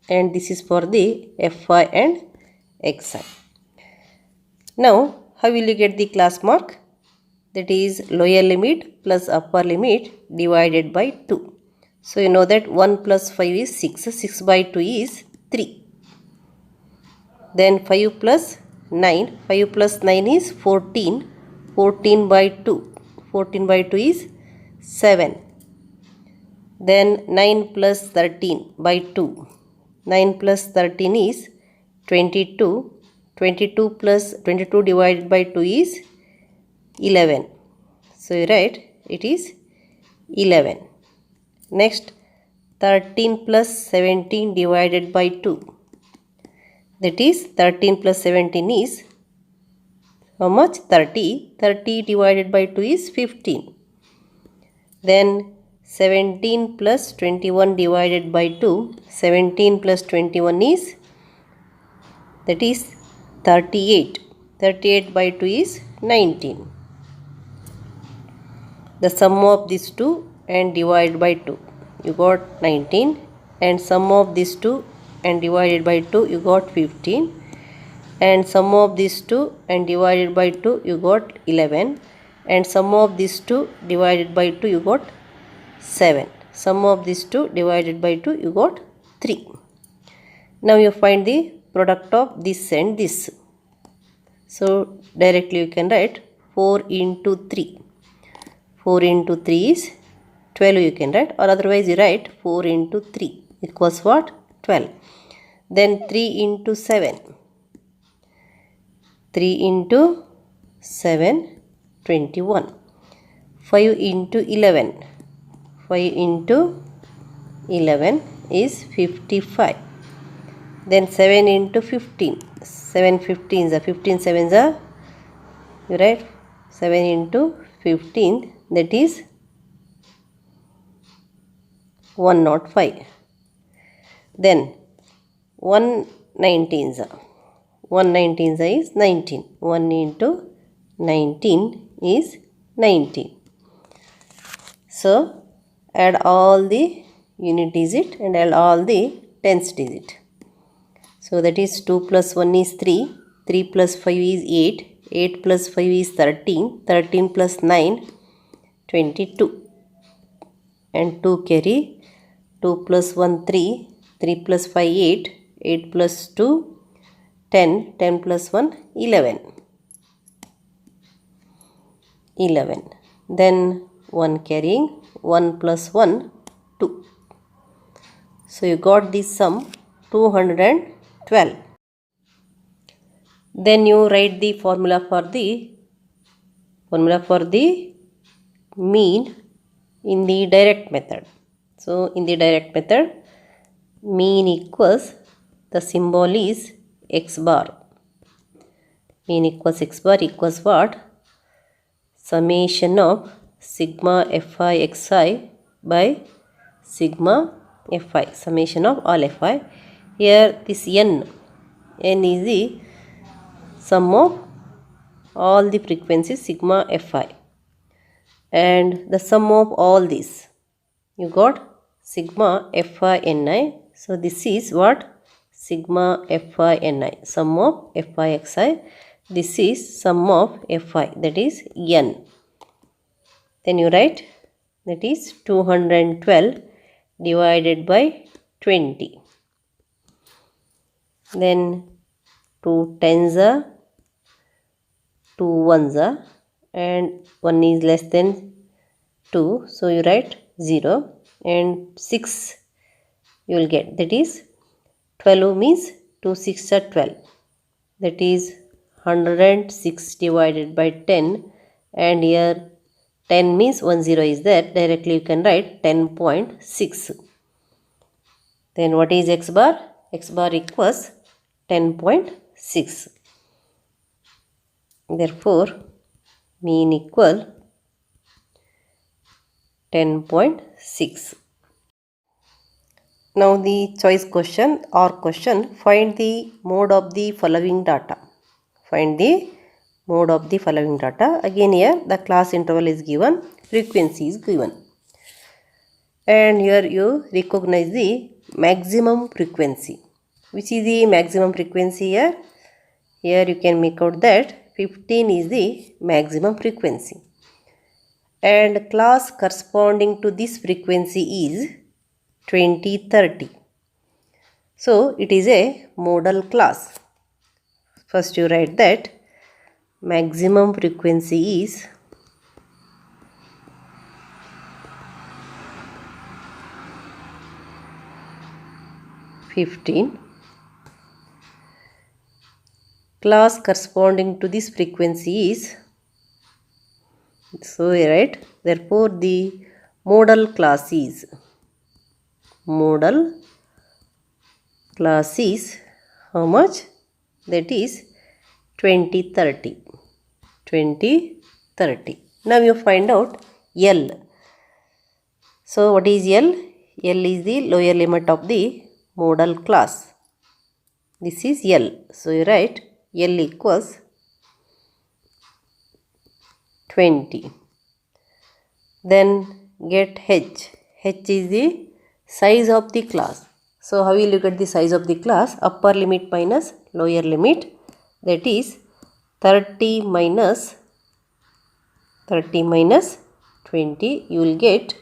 and this is for the Fi and Xi. Now how will you get the class mark? That is lower limit plus upper limit divided by 2. So you know that 1 plus 5 is 6. 6 by 2 is 3. Then 5 plus 9. 5 plus 9 is 14. 14 by 2. 14 by 2 is 7. Then 9 plus 13 by 2. 9 plus 13 is 22. 22 plus 22 divided by 2 is 11. So you write it is 11. Next 13 plus 17 divided by 2. That is 13 plus 17 is how much? 30. 30 divided by 2 is 15. Then 17 plus 21 divided by 2. 17 plus 21 is, that is 38. 38 by 2 is 19. The sum of these two and divide by 2. You got 19. And sum of these two and divided by 2 you got 15. And sum of these two and divided by 2 you got 11. And sum of these two divided by 2 you got 7. Sum of these two divided by 2 you got 3. Now you find the product of this and this. So directly you can write 4 into 3. 4 into 3 is 12 you can write, or otherwise you write 4 into 3 equals what? 12. Then 3 into 7. 3 into 7, 21. 5 into 11. 5 into 11 is 55. Then 7 into 15. 7 15s are 15 7s are, you write 7 into 15, that is 105. Then 119s are, 119s is 19. 1 into 19 is 19. So add all the unit digit and add all the tens digit. So that is 2 plus 1 is 3. 3 plus 5 is 8. 8 plus 5 is 13. 13 plus 9, 22. And 2 carry. 2 plus 1, 3. 3 plus 5, 8. 8 plus 2, 10. 10 plus 1, 11. 11. then 1 carrying 1 plus 1, 2. So you got this sum 212. Then you write the formula for the mean in the direct method. So in the direct method, mean equals, the symbol is x bar. Mean equals x bar equals what? Summation of sigma fi xi by sigma fi. Summation of all fi. Here this n is the sum of all the frequencies sigma fi. And the sum of all these, you got sigma fi ni. So this is what? Sigma fi ni, sum of fi xi. This is sum of fi, that is n. Then you write, that is 212 divided by 20. Then 2 tens are, 2 ones are, and 1 is less than 2. So you write 0 and 6 you will get, that is 12 means 2 6 are 12. That is 106 divided by 10, and here 10 means 10 is there. Directly you can write 10.6. Then what is x bar? X bar equals 10.6. Therefore, mean equal 10.6. Now the choice question or question, find the mode of the following data. Find the mode of the following data. Again here the class interval is given, frequency is given. And here you recognize the maximum frequency. Which is the maximum frequency here? Here you can make out that 15 is the maximum frequency. And class corresponding to this frequency is 2030. So it is a modal class. First you write that maximum frequency is 15. Class corresponding to this frequency is, so we write, therefore the modal class is how much? That is 2030. Now you find out L. So what is L? L is the lower limit of the modal class. This is L. So you write L equals 20. Then get H. H is the size of the class. So how will you get the size of the class? Upper limit minus lower limit, that is 30 minus 20, you will get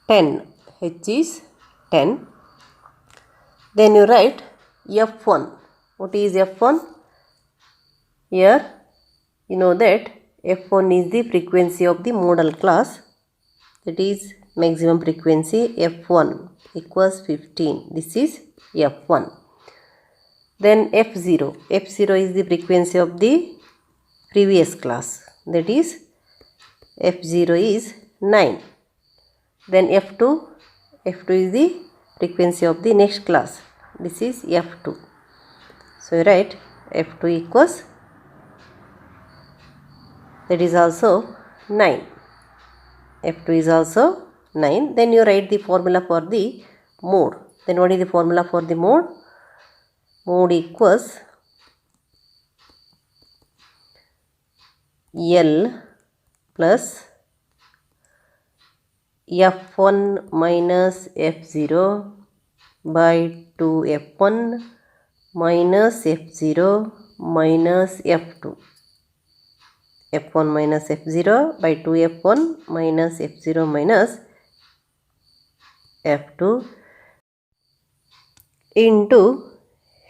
10. H is 10. Then you write F1. What is F1? Here you know that F1 is the frequency of the modal class, that is maximum frequency. F1 equals 15. This is F1. Then F0. F0 is the frequency of the previous class, that is F0 is 9. Then F2. F2 is the frequency of the next class. This is F2. So you write F2 equals, that is also 9. F2 is also 9. Then you write the formula for the mode. Then what is the formula for the mode? Mode equals L plus F1 minus F0 by 2F1 minus F0 minus F2. F1 minus F0 by 2F1 minus F0 minus F2 into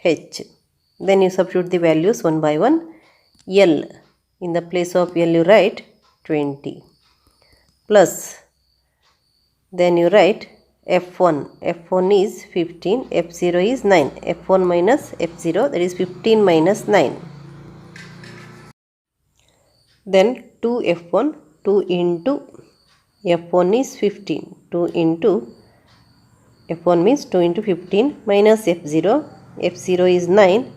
H. Then you substitute the values one by one. L. In the place of L you write 20 plus, then you write f1 is 15, f0 is 9, f1 minus f0, that is 15 minus 9. Then 2f1, 2 into f1 is 15, 2 into f1 means 2 into 15 minus f0, f0 is 9,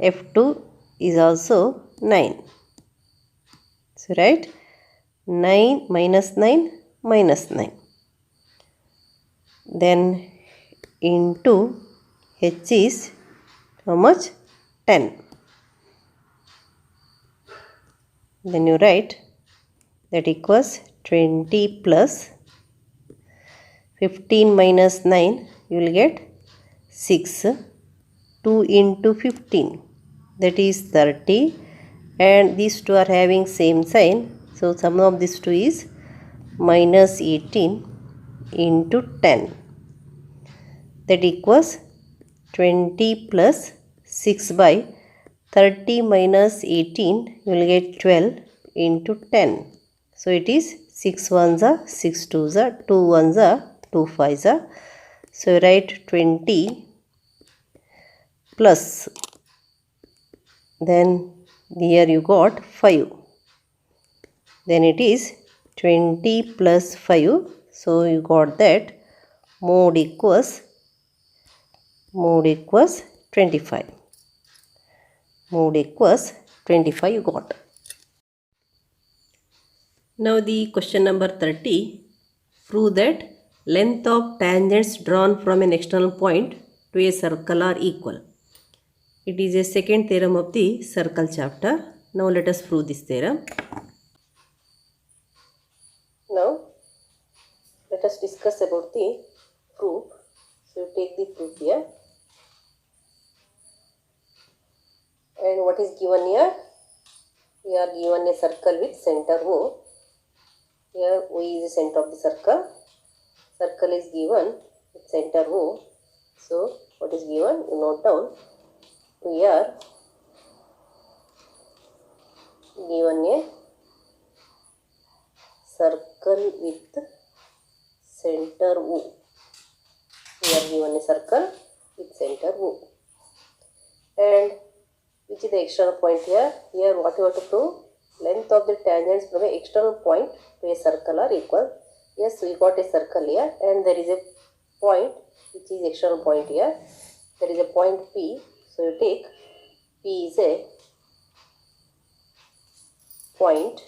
f2 is also 9. So write 9 minus 9 minus 9. Then into h is how much? 10. Then you write that equals 20 plus 15 minus 9, you will get 6. 2 into 15, that is 30, and these two are having same sign, so sum of these two is minus 18 into 10, that equals 20 plus 6 by 30 minus 18, you will get 12 into 10. So it is 6 ones are 6 twos are 2 ones are 2 fives are. So write 20 plus, then here you got 5. Then it is 20 plus 5. So you got that mode equals 25. Mode equals 25 you got. Now the question number 30. Prove that length of tangents drawn from an external point to a circle are equal. It is a second theorem of the circle chapter. Now let us prove this theorem. Now let us discuss about the proof. So you take the proof here. And what is given here? We are given a circle with center O. Here O is the center of the circle. Circle is given with center O. So what is given? You note down. We are given a circle with center O. We are given a circle with center O. And which is the external point here? Here what you have to prove? Length of the tangents from an external point to a circle are equal. Yes, we got a circle here and there is a point which is external point here. There is a point P. So you take P is a point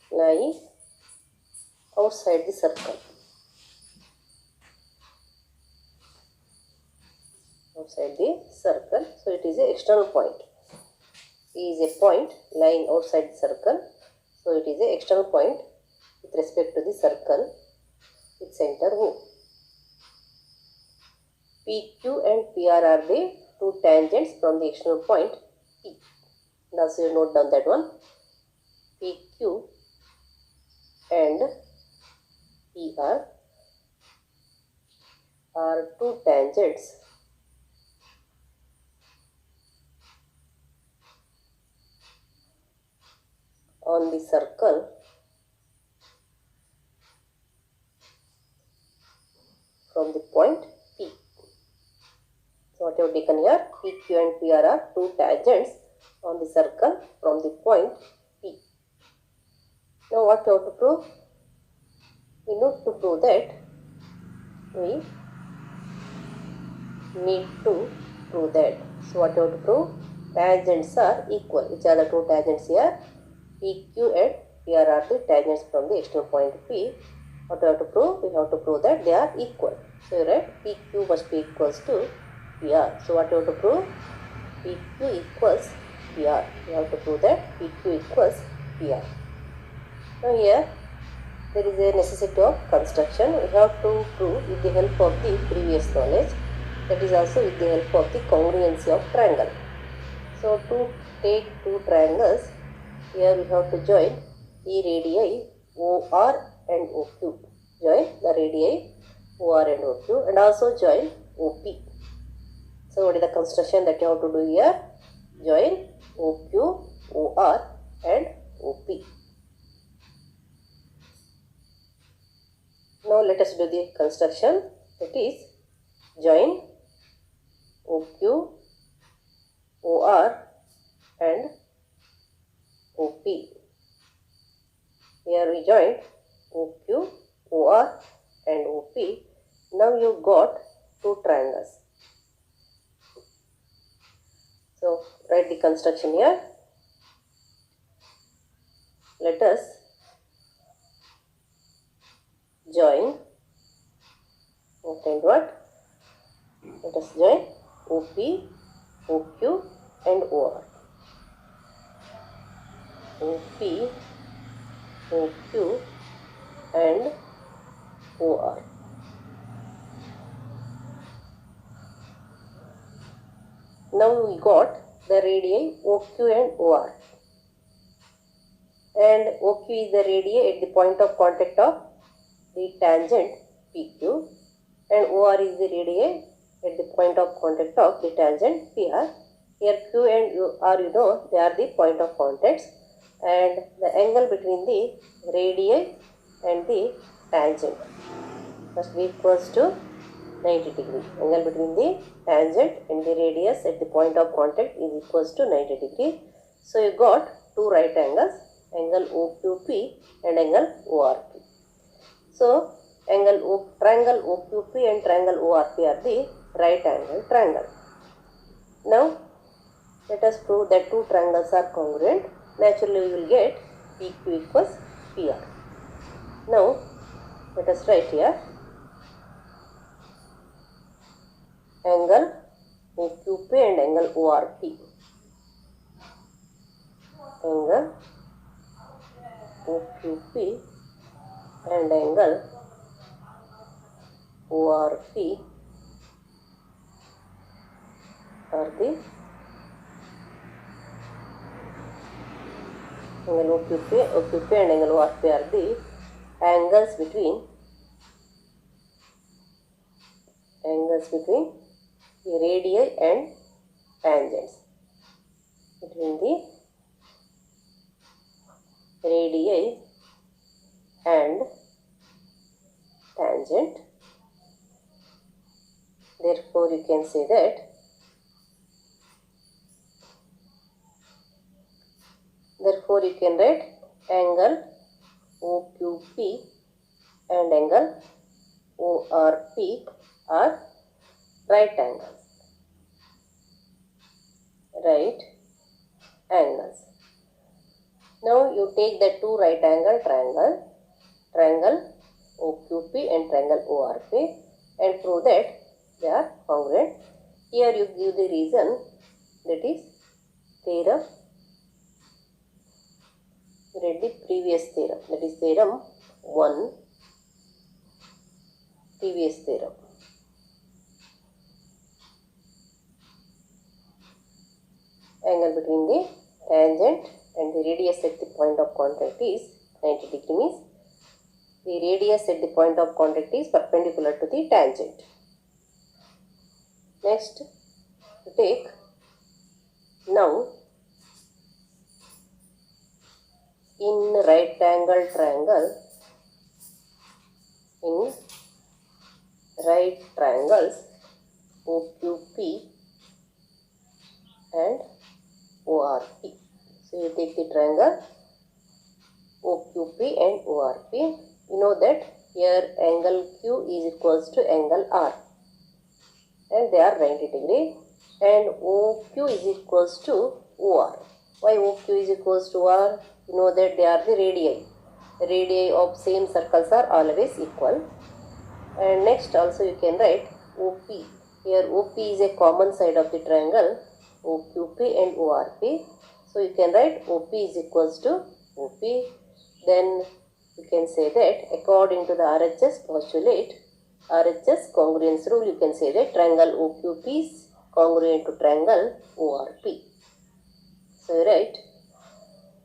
lying outside the circle. Outside the circle. So it is an external point. P is a point lying outside the circle. So it is an external point with respect to the circle with center O. PQ and PR are the two tangents from the external point P. And also you note down that one. PQ and PR are two tangents on the circle from the point P. So what you have taken here, PQ and PR are two tangents on the circle from the point P. Now what you have to prove? We need to prove that So what you have to prove? Tangents are equal. Which are the two tangents here? PQ and PR are the tangents from the external point P. What do you have to prove? We have to prove that they are equal. So you write PQ must be equals to PR. So what you have to prove? PQ equals PR. You have to prove that PQ equals PR. Now here there is a necessity of construction. We have to prove with the help of the previous knowledge. That is also with the help of the congruency of triangle. So to take two triangles, here we have to join the radii OR and OQ. Join the radii OR and OQ and also join OP. So what is the construction that you have to do here? Join OQ OR and OP. Now let us do the construction, that is join OQ, OR and OP. Here we joined OQ, OR and OP. Now you got two triangles. So write the construction here. Let us join what and what? Let us join OP, OQ and OR. OP, OQ and OR. Now we got the radii OQ and OR. And OQ is the radii at the point of contact of the tangent PQ, and OR is the radii at the point of contact of the tangent PR. Here Q and R, you know, they are the point of contacts, and the angle between the radii and the tangent must be equals to 90 degree. Angle between the tangent and the radius at the point of contact is equals to 90 degree. So you got two right angles, angle OQP and angle ORP. So triangle OQP and triangle ORP are the right angle triangle. Now let us prove that two triangles are congruent. Naturally we will get PQ equals PR. Now let us write here angle OQP and angle ORP. Angle OQP and angle ORP are the angle OQP and angle ORP are the angles between the radii and tangents. Between the radii and tangent. Therefore you can say that you can write angle OQP and angle ORP are right angles. Right angles. Now you take the two right angle triangle OQP and triangle ORP and prove that they are congruent. Here you give the reason, that is theorem. Read the previous theorem, that is theorem 1, previous theorem. Angle between the tangent and the radius at the point of contact is 90 degree, means the radius at the point of contact is perpendicular to the tangent. Next, you take now in right angle triangle, in right triangles OQP and ORP. So you take the triangle OQP and ORP. You know that here angle Q is equals to angle R and they are 90 degree, and OQ is equals to OR. Why OQ is equals to OR? You know that they are the radii. The radii of same circles are always equal. And next also you can write OP. Here OP is a common side of the triangle OQP and ORP. So you can write OP is equals to OP. Then you can say that according to the RHS postulate, Rhs Congruence Rule, you can say that triangle OQP is congruent to triangle ORP. So you write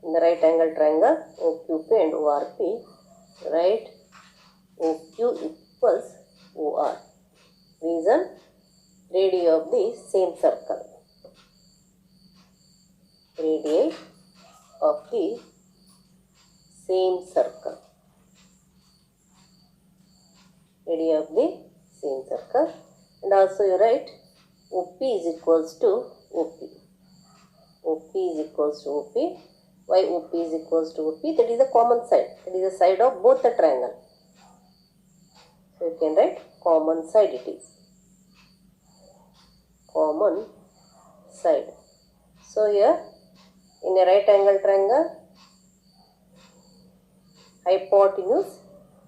in the right angle triangle OQP and ORP, write OQ equals OR. Reason, radii of the same circle. Radii of the same circle. Area of the same circle. And also you write OP is equals to OP. OP is equals to OP. Why OP is equals to OP? That is the common side. That is the side of both the triangle. So you can write common side it is. Common side. So here in a right angle triangle, hypotenuse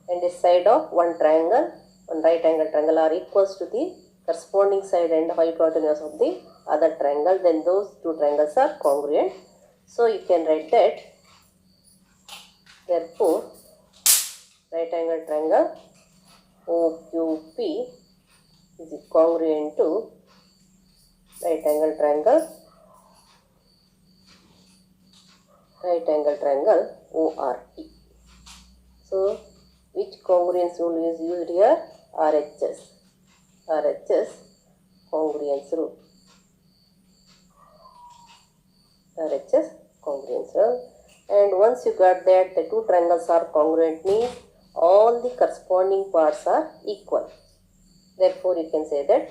and a side of one triangle, one right angle triangle are equals to the corresponding side and hypotenuse of the other triangle, then those two triangles are congruent. So you can write that, therefore right angle triangle OQP is congruent to right angle triangle ORT. So which congruence rule is used here? RHS congruence rule. RHS congruence rule. And once you got that the two triangles are congruent means all the corresponding parts are equal. Therefore you can say that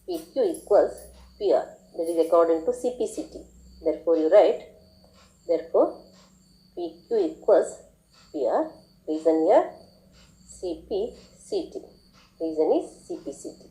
PQ equals PR. That is according to CPCT. Therefore you write, therefore PQ equals PR. Reason here CPCT. Reason is CPCT.